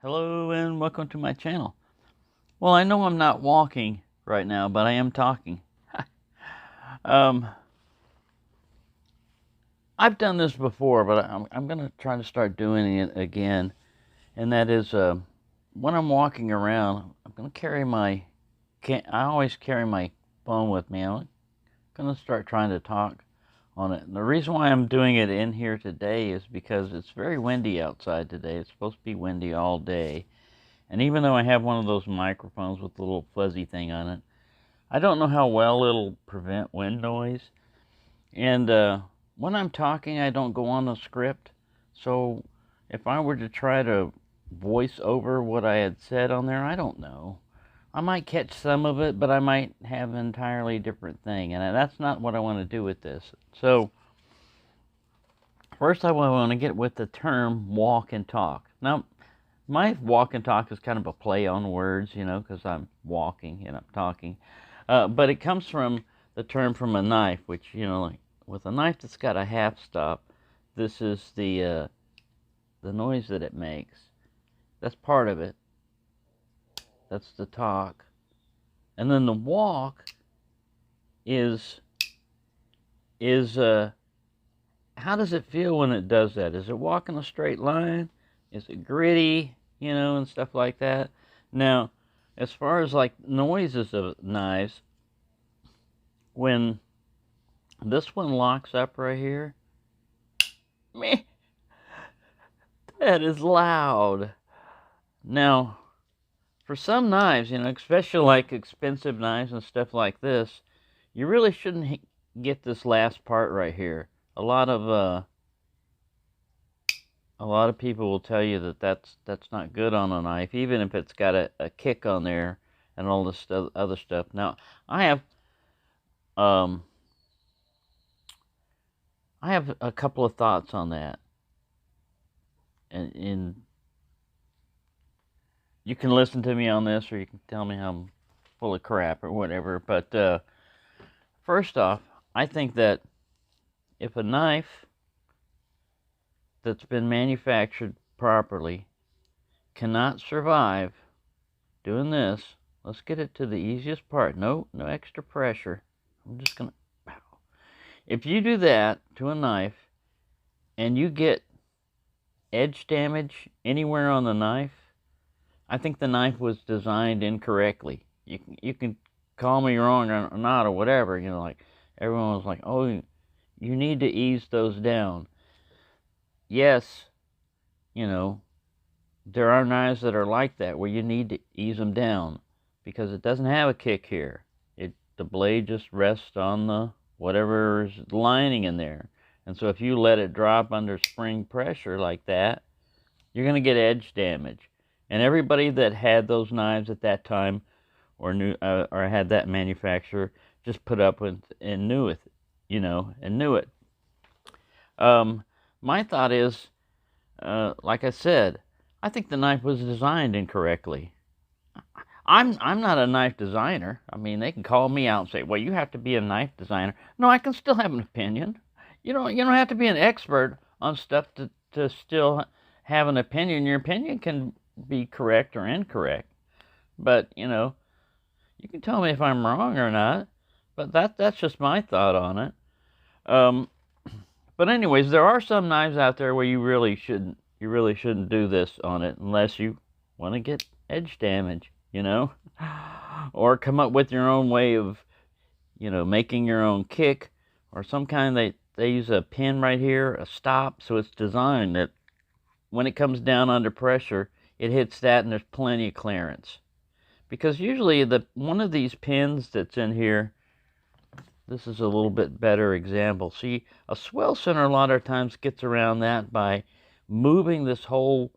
Hello and welcome to my channel. Well, I know I'm not walking right now, but I am talking. um, I've done this before, but I'm going to try to start doing it again. And that is when I'm walking around, I'm going to carry I always carry my phone with me. I'm going to start trying to talk on it. And the reason why I'm doing it in here today is because it's very windy outside today. It's supposed to be windy all day. And even though I have one of those microphones with a little fuzzy thing on it, I don't know how well it'll prevent wind noise. And when I'm talking, I don't go on the script. So if I were to try to voice over what I had said on there, I don't know. I might catch some of it, but I might have an entirely different thing. And that's not what I want to do with this. So first I want to get with the term walk and talk. Now, my walk and talk is kind of a play on words, because I'm walking and I'm talking. But it comes from the term from a knife, which, like with a knife that's got a half stop, this is the noise that it makes. That's part of it. That's the talk. And then the walk is how does it feel when it does that? Is it walking a straight line? Is it gritty, and stuff like that? Now, as far as like noises of knives, when this one locks up right here, meh, that is loud. Now, for some knives, especially like expensive knives and stuff like this, you really shouldn't get this last part right here. A lot of people will tell you that that's not good on a knife, even if it's got a kick on there and all this other stuff. Now, I have a couple of thoughts on that, and you can listen to me on this, or you can tell me I'm full of crap or whatever. But first off, I think that if a knife that's been manufactured properly cannot survive doing this, let's get it to the easiest part. No extra pressure. I'm just gonna. If you do that to a knife and you get edge damage anywhere on the knife, I think the knife was designed incorrectly. You can call me wrong or not or whatever. Like everyone was like, "Oh, you need to ease those down." Yes, there are knives that are like that where you need to ease them down because it doesn't have a kick here. The blade just rests on the whatever's lining in there. And so if you let it drop under spring pressure like that, you're going to get edge damage. And everybody that had those knives at that time or knew or had that manufacturer just put up with and knew it, and knew it. My thought is, like I said, I think the knife was designed incorrectly. I'm not a knife designer. I mean, they can call me out and say, "Well, you have to be a knife designer." No, I can still have an opinion. You don't have to be an expert on stuff to still have an opinion. Your opinion can be correct or incorrect. But, you can tell me if I'm wrong or not. But that's just my thought on it. But anyways, there are some knives out there where you really shouldn't do this on it unless you want to get edge damage, or come up with your own way of, making your own kick or some kind. They use a pin right here, a stop, so it's designed that when it comes down under pressure, it hits that and there's plenty of clearance. Because usually one of these pins that's in here, this is a little bit better example. See, a swell center a lot of times gets around that by moving this whole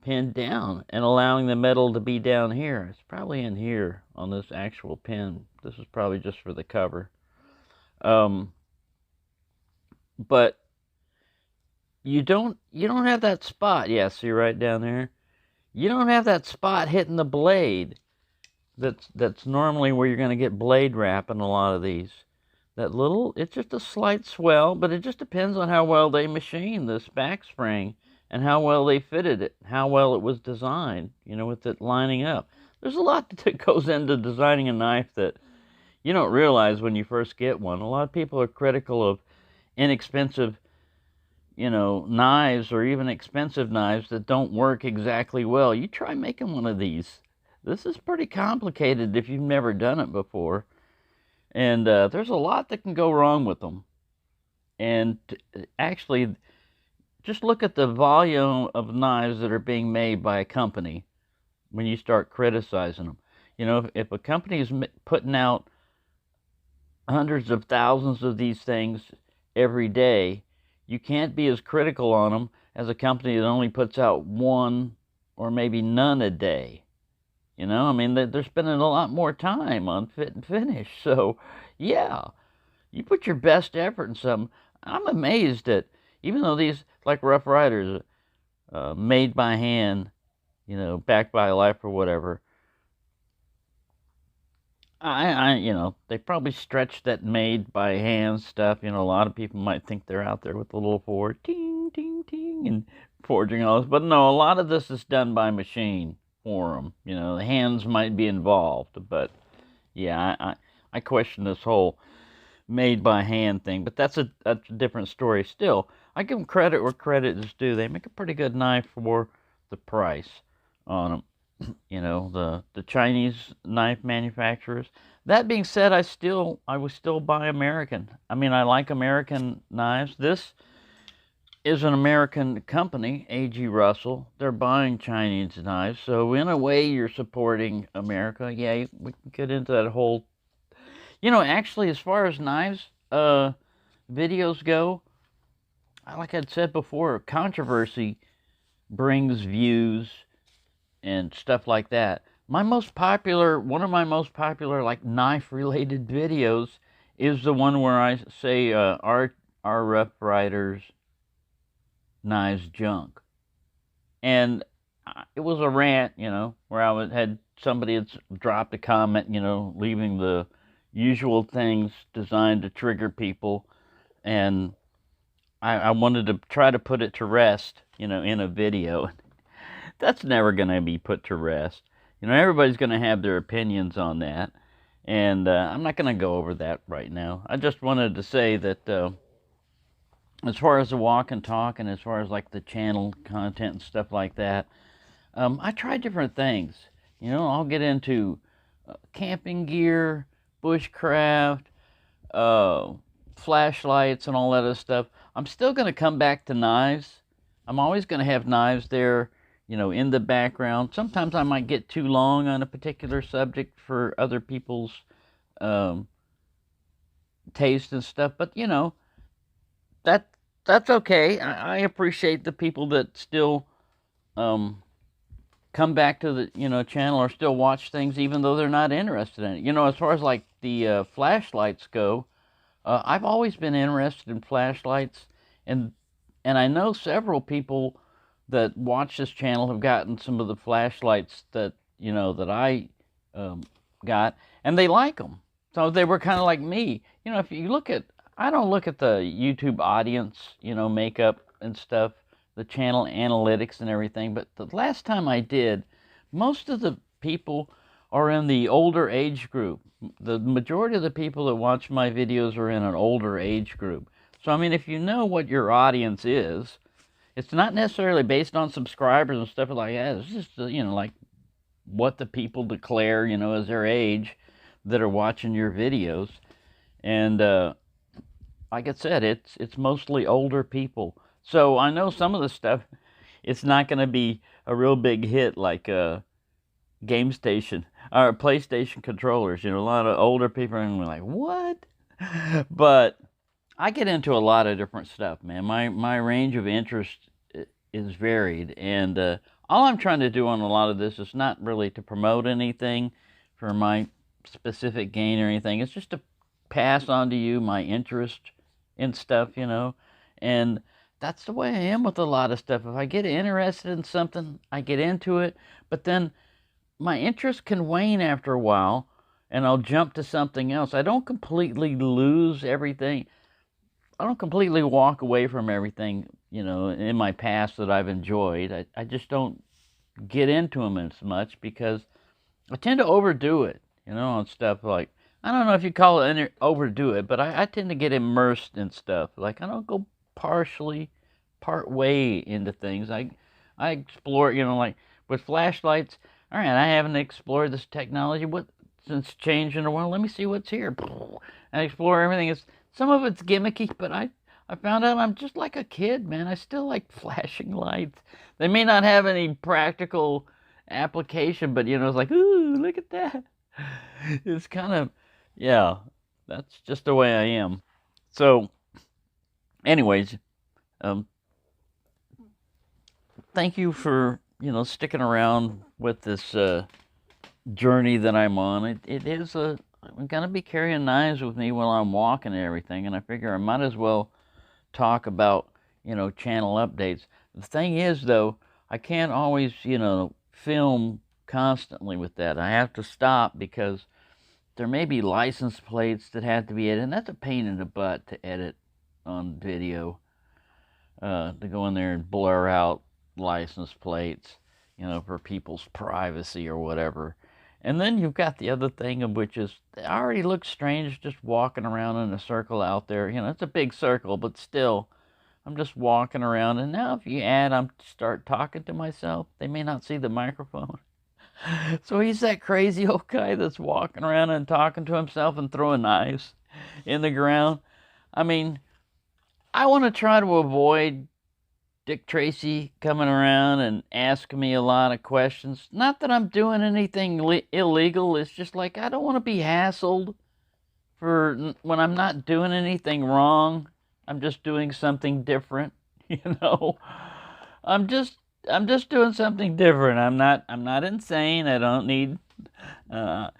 pin down and allowing the metal to be down here. It's probably in here on this actual pin. This is probably just for the cover. But you don't have that spot. Yeah, see right down there? You don't have that spot hitting the blade. That's normally where you're going to get blade wrap in a lot of these. It's just a slight swell, but it just depends on how well they machine this back spring and how well they fitted it, how well it was designed, you know, with it lining up. There's a lot that goes into designing a knife that you don't realize when you first get one. A lot of people are critical of inexpensive, you know, knives or even expensive knives that don't work exactly well. You try making one of these. This is pretty complicated if you've never done it before. And there's a lot that can go wrong with them. And actually, just look at the volume of knives that are being made by a company when you start criticizing them. You know, if a company is putting out hundreds of thousands of these things every day, you can't be as critical on them as a company that only puts out one or maybe none a day. You know, I mean, they're spending a lot more time on fit and finish. So, yeah, you put your best effort in something. I'm amazed at, even though these, like Rough Riders, made by hand, you know, backed by life or whatever, you know, they probably stretched that made by hand stuff. You know, a lot of people might think they're out there with the little forge, ting, ting, ting, and forging all this. But no, a lot of this is done by machine for them. You know, the hands might be involved. But, yeah, I question this whole made by hand thing. But that's a different story. Still, I give them credit where credit is due. They make a pretty good knife for the price on them. You know, the Chinese knife manufacturers. That being said, I would still buy American. I mean, I like American knives. This is an American company, A.G. Russell. They're buying Chinese knives, so in a way, you're supporting America. Yeah, we can get into that whole. You know, actually, as far as knives videos go, like I'd said before, controversy brings views and stuff like that. One of my most popular like knife related videos is the one where I say our Rough Riders knives junk, and it was a rant, you know, where had somebody had dropped a comment, you know, leaving the usual things designed to trigger people, and I wanted to try to put it to rest, you know, in a video. That's never going to be put to rest. You know, everybody's going to have their opinions on that, and I'm not going to go over that right now. I just wanted to say that as far as the walk and talk, and as far as like the channel content and stuff like that, I try different things. You know, I'll get into camping gear, bushcraft, flashlights, and all that other stuff. I'm still going to come back to knives. I'm always going to have knives there, you know, in the background. Sometimes I might get too long on a particular subject for other people's taste and stuff, but you know, that's okay. I appreciate the people that still come back to the, you know, channel or still watch things even though they're not interested in it. You know, as far as like the flashlights go, I've always been interested in flashlights, and I know several people that watch this channel have gotten some of the flashlights that, you know, that I got, and they like them. So they were kind of like me. You know, if you look at, I don't look at the YouTube audience, you know, makeup and stuff, the channel analytics and everything, but the last time I did, most of the people are in the older age group. The majority of the people that watch my videos are in an older age group. So, I mean, if you know what your audience is, it's not necessarily based on subscribers and stuff like that. It's just, you know, like what the people declare, you know, as their age that are watching your videos. And like I said, it's mostly older people. So I know some of the stuff, it's not going to be a real big hit like Game Station or PlayStation controllers. You know, a lot of older people are going to be like, what? But I get into a lot of different stuff, man. My range of interest is varied, and all I'm trying to do on a lot of this is not really to promote anything for my specific gain or anything. It's just to pass on to you my interest in stuff, you know, and that's the way I am with a lot of stuff. If I get interested in something, I get into it, but then my interest can wane after a while, and I'll jump to something else. I don't completely lose everything. I don't completely walk away from everything in my past that I've enjoyed. I just don't get into them as much because I tend to overdo it, on stuff like, I don't know if you call it overdo it, but I tend to get immersed in stuff. Like, I don't go part way into things. I explore, like with flashlights. All right, I haven't explored this technology. Since changing the world? Let me see what's here. I explore everything. Some of it's gimmicky, but I found out I'm just like a kid, man. I still like flashing lights. They may not have any practical application, but it's like, ooh, look at that. It's kind of, yeah, that's just the way I am. So, anyways, um, thank you for sticking around with this journey that I'm on. It is I'm gonna be carrying knives with me while I'm walking and everything, and I figure I might as well talk about channel updates. The thing is, though, I can't always film constantly with that. I have to stop because there may be license plates that have to be edited, and that's a pain in the butt to edit on video, to go in there and blur out license plates, for people's privacy or whatever. And then you've got the other thing, of which is, it already looks strange just walking around in a circle out there. It's a big circle, but still, I'm just walking around. And now if you I'm start talking to myself, they may not see the microphone. So he's that crazy old guy that's walking around and talking to himself and throwing knives in the ground. I mean, I want to try to avoid Dick Tracy coming around and asking me a lot of questions. Not that I'm doing anything illegal. It's just like, I don't want to be hassled for when I'm not doing anything wrong. I'm just doing something different, I'm just doing something different. I'm not insane. Uh,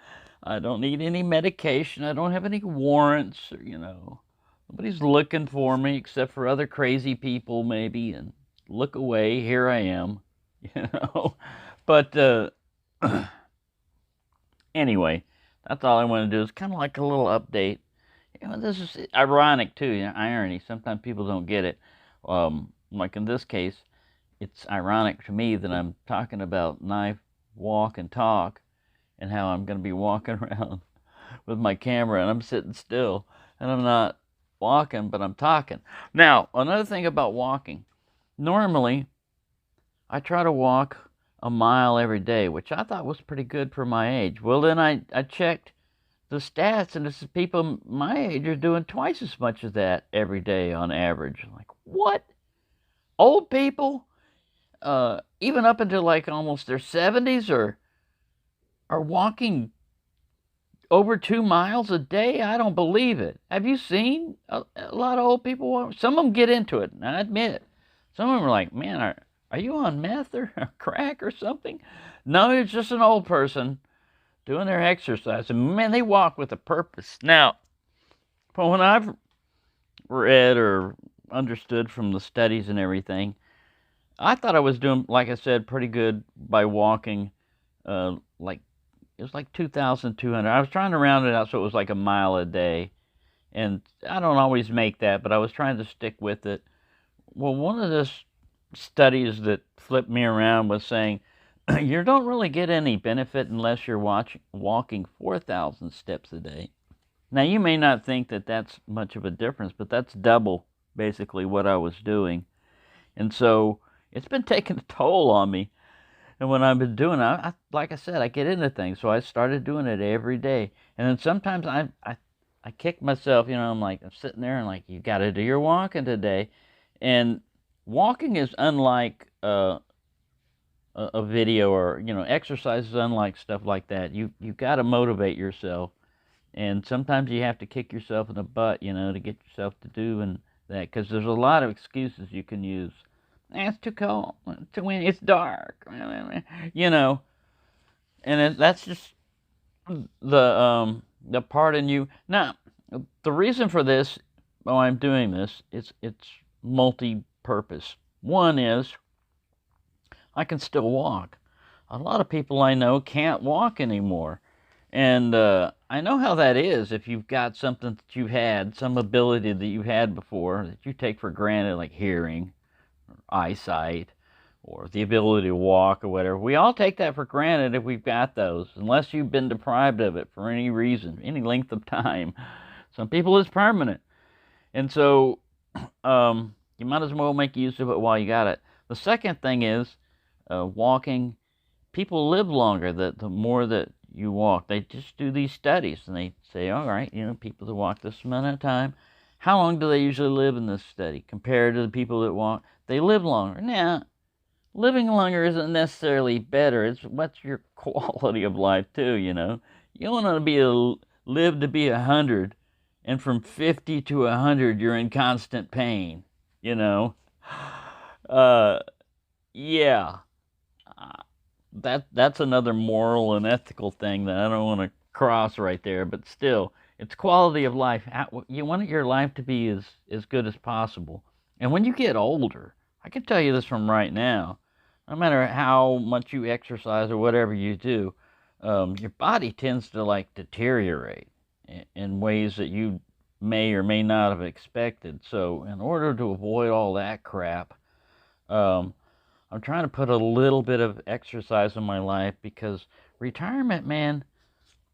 I don't need any medication. I don't have any warrants, Nobody's looking for me except for other crazy people, maybe, and look away. Here I am, you know. But anyway, that's all I want to do. Is kind of like a little update. This is ironic too. Irony. Sometimes people don't get it. Like in this case, it's ironic to me that I'm talking about knife, walk, and talk, and how I'm going to be walking around with my camera, and I'm sitting still, and I'm not walking, but I'm talking. Now, another thing about walking. Normally, I try to walk a mile every day, which I thought was pretty good for my age. Well, then I checked the stats, and it's people my age are doing twice as much as that every day on average. Like, what? Old people, even up into like almost their 70s, are walking over 2 miles a day? I don't believe it. Have you seen a lot of old people walk? Some of them get into it, and I admit it. Some of them are like, man, are you on meth or crack or something? No, it's just an old person doing their exercise. And man, they walk with a purpose. Now, from what I've read or understood from the studies and everything, I thought I was doing, like I said, pretty good by walking, like, it was like 2,200. I was trying to round it out so it was like a mile a day. And I don't always make that, but I was trying to stick with it. Well, one of the studies that flipped me around was saying, you don't really get any benefit unless you're walking 4,000 steps a day. Now, you may not think that that's much of a difference, but that's double, basically, what I was doing. And so it's been taking a toll on me. And when I've been doing it, like I said, I get into things. So I started doing it every day. And then sometimes I kick myself, I'm like, I'm sitting there and like, you got to do your walking today. And walking is unlike a video, or exercise is unlike stuff like that. You got to motivate yourself, and sometimes you have to kick yourself in the butt, to get yourself to do and that, because there's a lot of excuses you can use. It's too cold, it's too windy, it's dark, and that's just the part in you. Now, the reason for this, why I'm doing this, it's multi-purpose. One is I can still walk. A lot of people I know can't walk anymore. And I know how that is if you've got something that you've had, some ability that you had before that you take for granted, like hearing eyesight or the ability to walk or whatever. We all take that for granted if we've got those, unless you've been deprived of it for any reason, any length of time. Some people it's permanent. And so you might as well make use of it while you got it. The second thing is walking. People live longer the more that you walk. They just do these studies and they say, all right, people that walk this amount of time, how long do they usually live in this study compared to the people that walk? They live longer. Now, living longer isn't necessarily better. It's what's your quality of life too. You don't want to live to be 100, and from 50 to 100 you're in constant pain. Uh, yeah. That's another moral and ethical thing that I don't want to cross right there, but still, it's quality of life. You want your life to be as good as possible. And when you get older, I can tell you this from right now, no matter how much you exercise or whatever you do, your body tends to like deteriorate in ways that you may or may not have expected. So in order to avoid all that crap, I'm trying to put a little bit of exercise in my life, because retirement, man,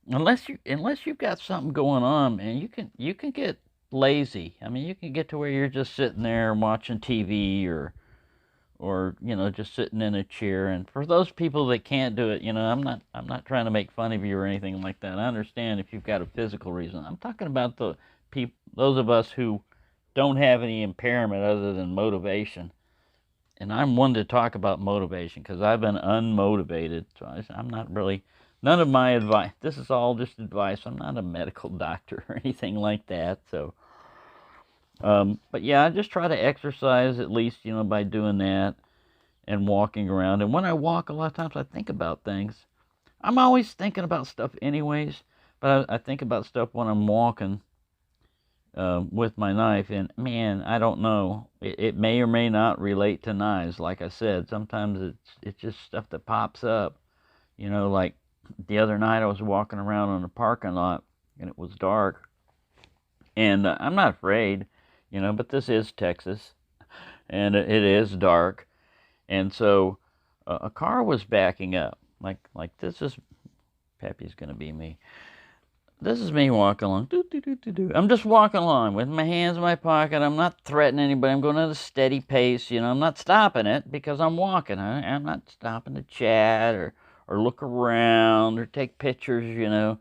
unless you've got something going on, man, you can get lazy. I mean, you can get to where you're just sitting there watching TV or just sitting in a chair. And for those people that can't do it, I'm not trying to make fun of you or anything like that. I understand if you've got a physical reason. I'm talking about those of us who don't have any impairment other than motivation. And I'm one to talk about motivation because I've been unmotivated. So I'm not really, none of my advice, this is all just advice. I'm not a medical doctor or anything like that. So, but yeah, I just try to exercise at least, by doing that and walking around. And when I walk, a lot of times I think about things. I'm always thinking about stuff anyways, but I think about stuff when I'm walking with my knife, and man, I don't know. It may or may not relate to knives. Like I said, sometimes it's just stuff that pops up. Like the other night I was walking around in a parking lot and it was dark, and I'm not afraid, but this is Texas, and it is dark, and so a car was backing up. Like this is Peppy's gonna be me. This is me walking along. Doo, doo, doo, doo, doo. I'm just walking along with my hands in my pocket. I'm not threatening anybody. I'm going at a steady pace. I'm not stopping it because I'm walking. I'm not stopping to chat or look around or take pictures,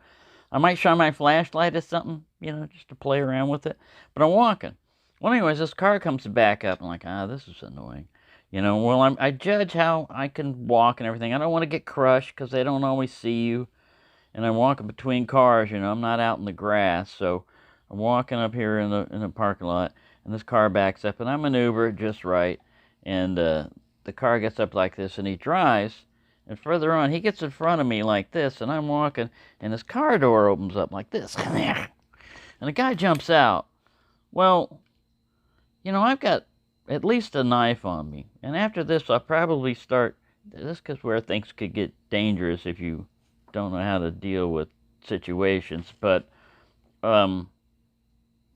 I might shine my flashlight at something, just to play around with it. But I'm walking. Well, anyways, this car comes back up. I'm like, this is annoying. Well, I judge how I can walk and everything. I don't want to get crushed because they don't always see you. And I'm walking between cars, I'm not out in the grass, so I'm walking up here in the parking lot, and this car backs up, and I maneuver it just right, and the car gets up like this, and he drives, and further on, he gets in front of me like this, and I'm walking, and his car door opens up like this, and the guy jumps out. Well, I've got at least a knife on me, and after this, I'll probably start, this is where things could get dangerous if you don't know how to deal with situations, but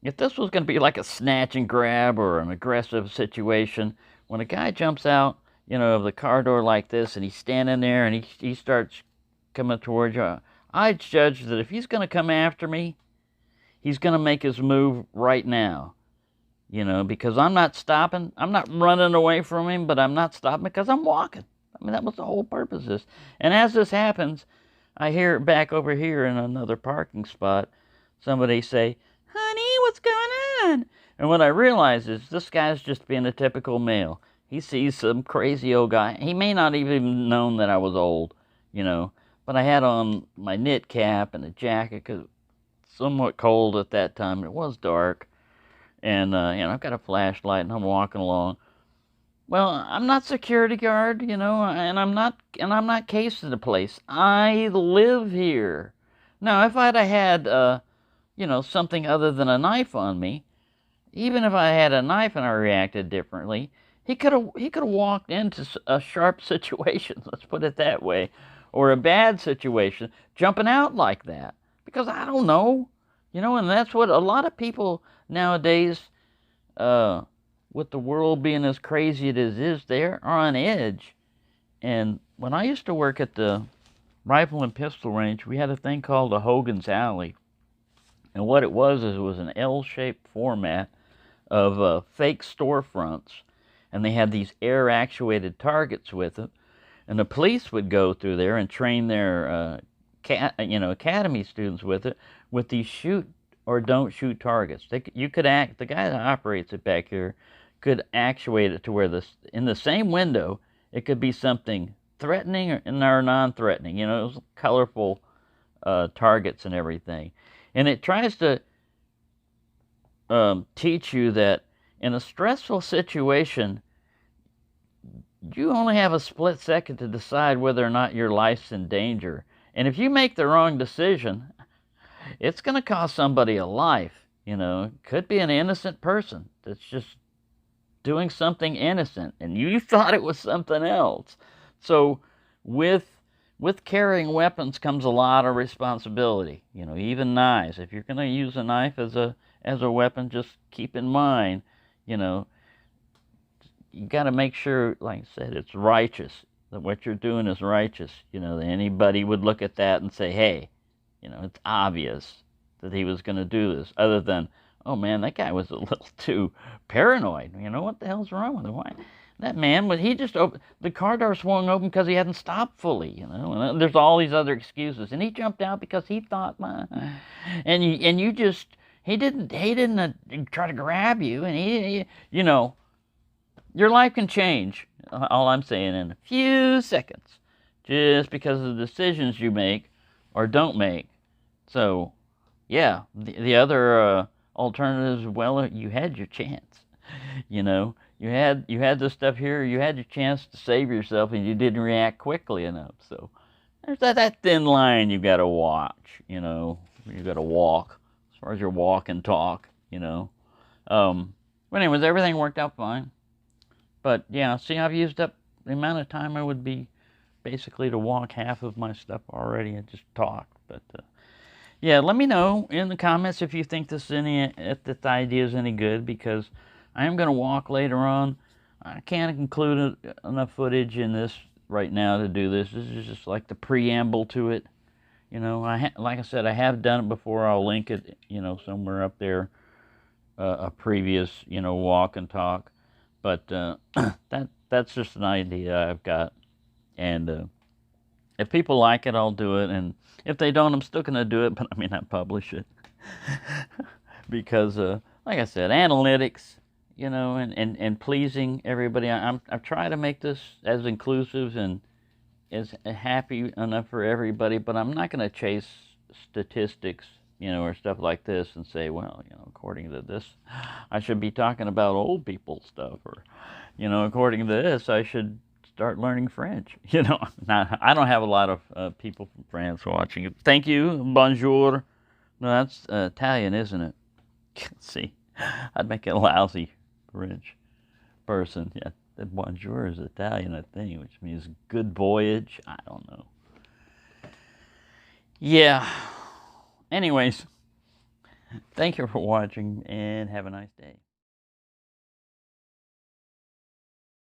if this was going to be like a snatch and grab or an aggressive situation, when a guy jumps out, of the car door like this, and he's standing there and he starts coming towards you, I judge that if he's going to come after me, he's going to make his move right now, because I'm not stopping. I'm not running away from him, but I'm not stopping because I'm walking. I mean, that was the whole purpose of this. And as this happens, I hear it back over here in another parking spot. Somebody say, "Honey, what's going on?" And what I realize is this guy's just being a typical male. He sees some crazy old guy. He may not even known that I was old, but I had on my knit cap and a jacket because it's somewhat cold at that time. It was dark. And, I've got a flashlight and I'm walking along. Well, I'm not security guard, and I'm not cased in the place. I live here. Now, if I'd have had, something other than a knife on me, even if I had a knife and I reacted differently, he could have walked into a sharp situation, let's put it that way, or a bad situation, jumping out like that, because I don't know, and that's what a lot of people nowadays, with the world being as crazy as it is, they are on edge. And when I used to work at the rifle and pistol range, we had a thing called a Hogan's Alley. And what it was is it was an L-shaped format of fake storefronts, and they had these air-actuated targets with it. And the police would go through there and train their academy students with it, with these shoot or don't shoot targets. The guy that operates it back here could actuate it to where in the same window it could be something threatening or non-threatening. It was colorful targets and everything, and it tries to teach you that in a stressful situation, you only have a split second to decide whether or not your life's in danger. And if you make the wrong decision, it's going to cost somebody a life. It could be an innocent person that's just doing something innocent, and you thought it was something else. So with carrying weapons comes a lot of responsibility. Even knives. If you're going to use a knife as a weapon, just keep in mind, you got to make sure, like I said, it's righteous, that what you're doing is righteous. That anybody would look at that and say, hey, it's obvious that he was going to do this, other than, oh man, that guy was a little too paranoid. What the hell's wrong with him? Why? That man, he just opened, the car door swung open because he hadn't stopped fully, and there's all these other excuses. And he jumped out because he thought, and you just, he didn't try to grab you, and he your life can change, all I'm saying, in a few seconds, just because of the decisions you make or don't make. So, yeah, the other alternatives, well, you had your chance. You had this stuff here, you had your chance to save yourself, and you didn't react quickly enough. So, there's that thin line you got to watch, you got to walk, as far as your walk and talk, But anyways, everything worked out fine. But yeah, see, I've used up the amount of time I would be basically to walk half of my stuff already and just talk. But yeah, let me know in the comments if you think this idea is any good, because I am going to walk later on. I can't include enough footage in this right now to do this. This is just like the preamble to it. Like I said, I have done it before. I'll link it, somewhere up there, a previous, walk and talk. But that's just an idea I've got, and if people like it, I'll do it, and if they don't, I'm still gonna do it, but I may not publish it because, like I said, analytics, and pleasing everybody. I've tried to make this as inclusive and as happy enough for everybody, but I'm not gonna chase statistics, or stuff like this and say, well, according to this, I should be talking about old people stuff, or, according to this, I should start learning French. Now, I don't have a lot of people from France watching it. Thank you, bonjour. No, that's Italian, isn't it? See, I'd make a lousy French person. Yeah, the bonjour is Italian, I think, which means good voyage. I don't know. Yeah. Anyways, thank you for watching, and have a nice day.